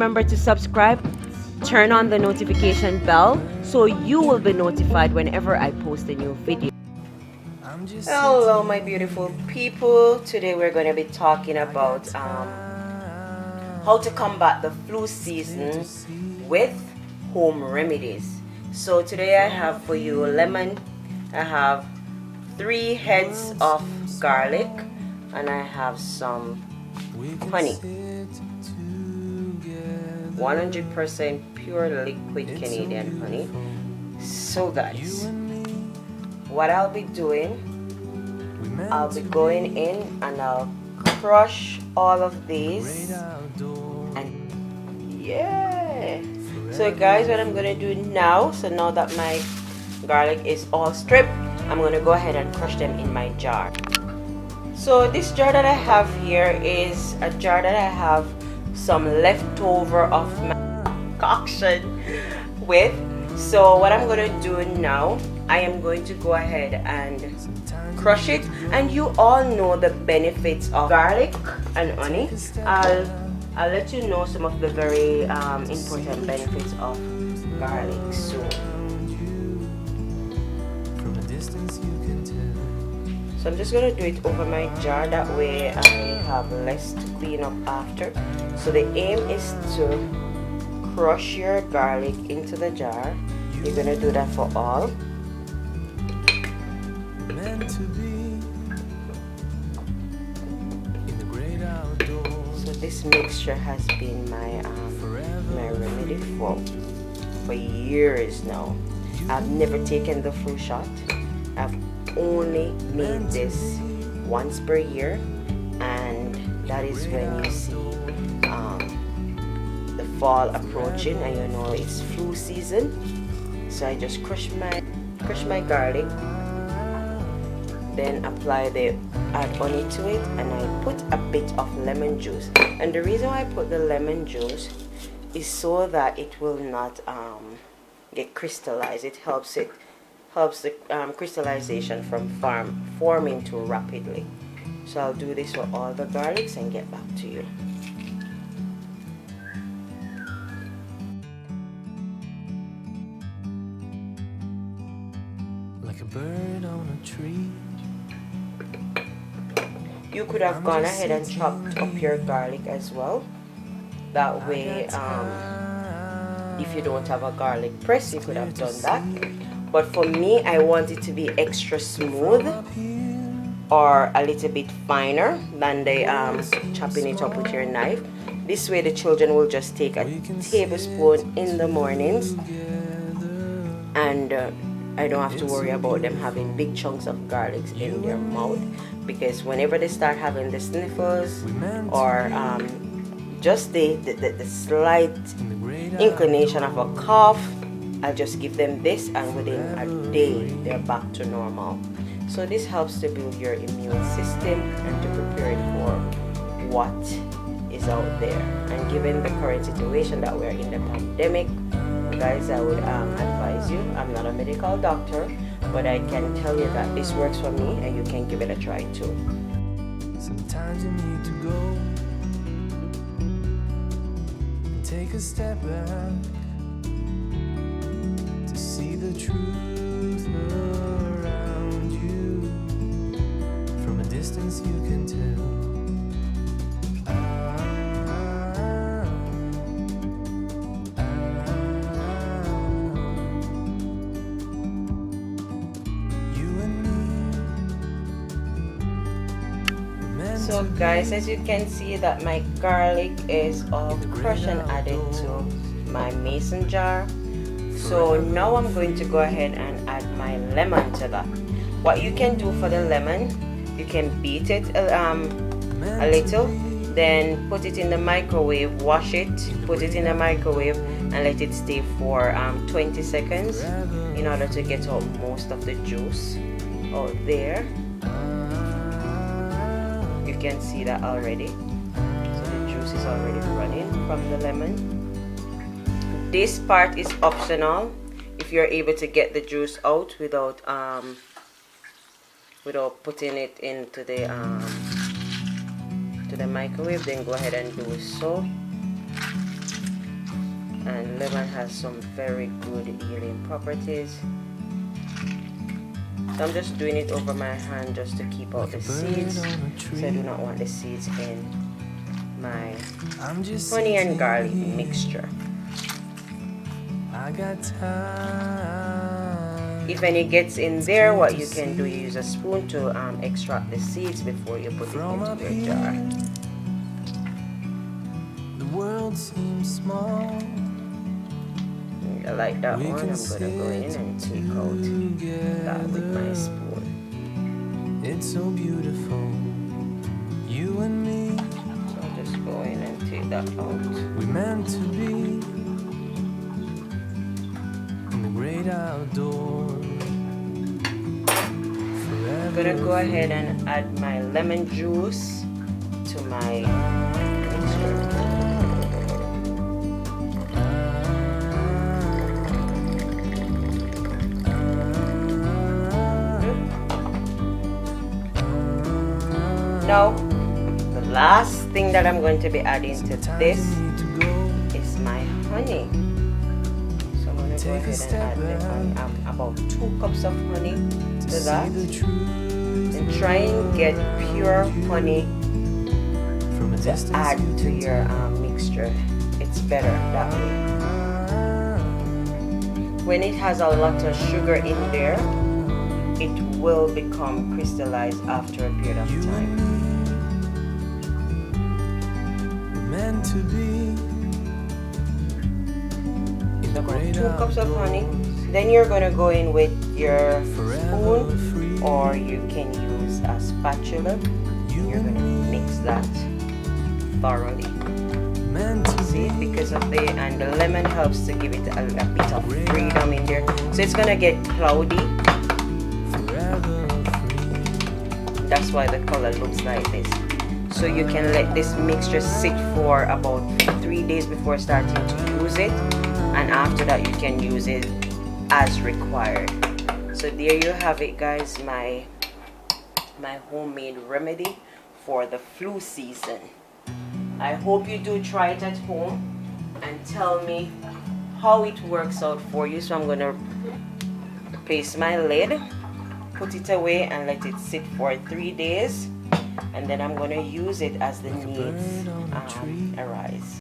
remember to subscribe, turn on the notification bell so you will be notified whenever I post a new video. Hello my beautiful people. Today we're going to be talking about how to combat the flu season with home remedies. So today I have for you lemon, I have 3 heads of garlic, and I have some honey, 100% pure liquid Canadian honey. So guys, what I'll be doing, I'll be going in and I'll crush all of these, and yeah. So guys, what I'm gonna do now, so now that my garlic is all stripped, I'm gonna go ahead and crush them in my jar. So this jar that I have here is a jar that I have some leftover of my concoction with. So what I'm gonna do now, I am going to go ahead and crush it, and you all know the benefits of garlic and honey. I'll let you know some of the very important benefits of garlic. So I'm just gonna do it over my jar, that way I have less to clean up after. So the aim is to crush your garlic into the jar. You're gonna do that for all. So this mixture has been my remedy for years now. I've never taken the flu shot. I've only made this once per year, and that is when you see the fall approaching and you know it's flu season. So I just crush my garlic, then add honey to it, and I put a bit of lemon juice. And the reason why I put the lemon juice is so that it will not get crystallized. It helps the crystallization from forming too rapidly. So I'll do this for all the garlics and get back to you. Like a bird on a tree. You could have gone ahead and chopped up your garlic as well. That way, if you don't have a garlic press, you could have done that. But for me, I want it to be extra smooth or a little bit finer than the chopping it up with your knife. This way the children will just take a tablespoon in the mornings, and I don't have to worry about them having big chunks of garlic in their mouth, because whenever they start having the sniffles or just the slight inclination of a cough, I'll just give them this, and within a day they're back to normal. So this helps to build your immune system and to prepare it for what is out there. And given the current situation that we're in, the pandemic, guys, I would advise you, I'm not a medical doctor, but I can tell you that this works for me, and you can give it a try too. Sometimes you need to go and take a step back to see the truth around you. From a distance you can tell. So guys, as you can see that my garlic is all crushed and added to my mason jar. So now I'm going to go ahead and add my lemon to that. What you can do for the lemon, you can beat it a little, then put it in the microwave, wash it, put it in the microwave, and let it stay for 20 seconds in order to get out most of the juice out there. You can see that already. So the juice is already running from the lemon. This part is optional. If you're able to get the juice out without putting it into the microwave, then go ahead and do so. and lemon has some very good healing properties. So I'm just doing it over my hand just to keep out the seeds, so I do not want the seeds in my honey and garlic mixture. I got time. If any gets in there, what you can do, you use a spoon to extract the seeds before you put it into your jar. The world seems small. I like that one. I'm gonna go in and take out that with my spoon. It's so beautiful, you and me. So I'll just go in and take that out. We meant to be in the great outdoors. I'm gonna go ahead and add my lemon juice to my mixture. Now, the last thing that I'm going to be adding to this is my honey. So I'm going to go ahead and add the honey, about 2 cups of honey to that. And try and get pure honey to add to your mixture. It's better that way. When it has a lot of sugar in there, it will become crystallized after a period of time. Meant to be. About 2 cups of honey. Then you're going to go in with your spoon, or you can use a spatula. You're going to mix that thoroughly. See, because of the lemon helps to give it a bit of freedom in there. So it's going to get cloudy. That's why the color looks like this. So you can let this mixture sit for about 3 days before starting to use it, and after that you can use it as required. So there you have it, guys, my homemade remedy for the flu season. I hope you do try it at home and tell me how it works out for you. So I'm gonna place my lid, put it away and let it sit for 3 days, and then I'm going to use it as the needs arise.